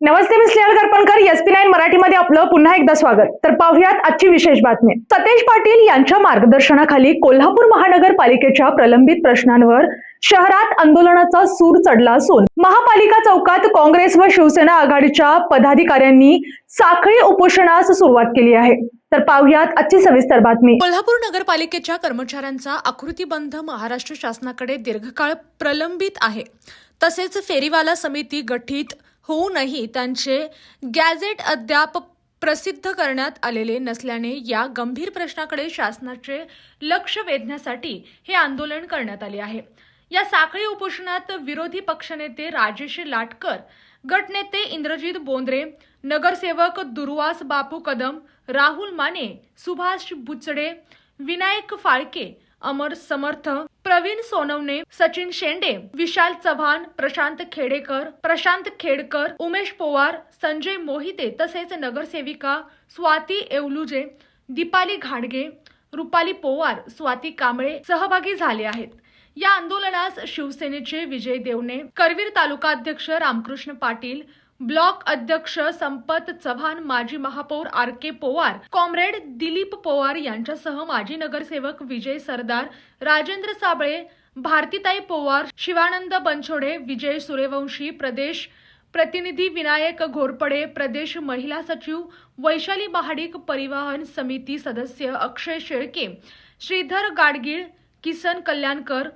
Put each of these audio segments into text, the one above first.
नमस्ते, मी Snehal करपणकर. SP9 मराठीमध्ये आपलं पुन्हा एकदा स्वागत. तर पाहुयात आजची विशेष बातमी. सतेज पाटील यांच्या मार्गदर्शनाखाली कोल्हापूर महानगरपालिकेच्या प्रलंबित प्रश्नांवर शहरात आंदोलनाचा सूर चढला असून महापालिका चौकात काँग्रेस व शिवसेना आघाडीच्या पदाधिकाऱ्यांनी साखळी उपोषणास सुरुवात केली आहे. तर पाहुयात आजची सविस्तर बातमी. कोल्हापूर नगरपालिकेच्या कर्मचाऱ्यांचा आकृतीबंध महाराष्ट्र शासनाकडे दीर्घकाळ प्रलंबित आहे. तसेच फेरीवाला समिती गठीत होऊनही त्यांचे गॅझेट अद्याप प्रसिद्ध करण्यात आलेले नसल्याने या गंभीर प्रश्नाकडे शासनाचे लक्ष वेधण्यासाठी हे आंदोलन करण्यात आले आहे. या साखळी उपोषणात विरोधी पक्षनेते राजेश लाटकर, गटनेते इंद्रजित बोंद्रे, नगरसेवक दुर्वास बापू कदम, राहुल माने, सुभाष बुचडे, विनायक फाळके, अमर समर्थ, प्रवीण सोनवणे, सचिन शेंडे, विशाल चव्हाण, प्रशांत खेडकर, उमेश पवार, संजय मोहिते तसेच नगरसेविका स्वाती येवलुजे, दीपाली घाडगे, रुपाली पवार, स्वाती कांबळे सहभागी झाले आहेत. या आंदोलनास शिवसेनेचे विजय देवणे, करवीर तालुका अध्यक्ष रामकृष्ण पाटील, ब्लॉक अध्यक्ष संपत चव्हाण, माजी महापौर RK पवार, कॉम्रेड दिलीप पवार यांच्यासह माजी नगरसेवक विजय सरदार, राजेंद्र साबळे, भारतीताई पवार, शिवानंद बनछोडे, विजय सूर्यवंशी, प्रदेश प्रतिनिधी विनायक घोरपडे, प्रदेश महिला सचिव वैशाली महाडिक, परिवहन समिती सदस्य अक्षय शेळके, श्रीधर गाडगीळ, किसन कल्याणकर,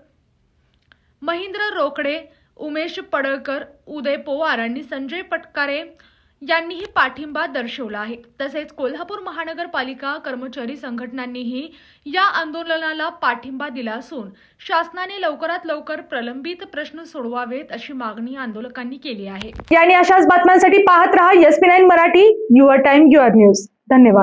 महेंद्र रोकडे, उमेश पडळकर, उदय पवार आणि संजय पटकारे यांनीही पाठिंबा दर्शवला आहे. तसेच कोल्हापूर महानगरपालिका कर्मचारी संघटनांनीही या आंदोलनाला पाठिंबा दिला असून शासनाने लवकरात लवकर प्रलंबित प्रश्न सोडवावेत अशी मागणी आंदोलकांनी केली आहे. आणि अशाच बातम्यांसाठी पाहत रहा SP9 Marathi, your time your news. धन्यवाद.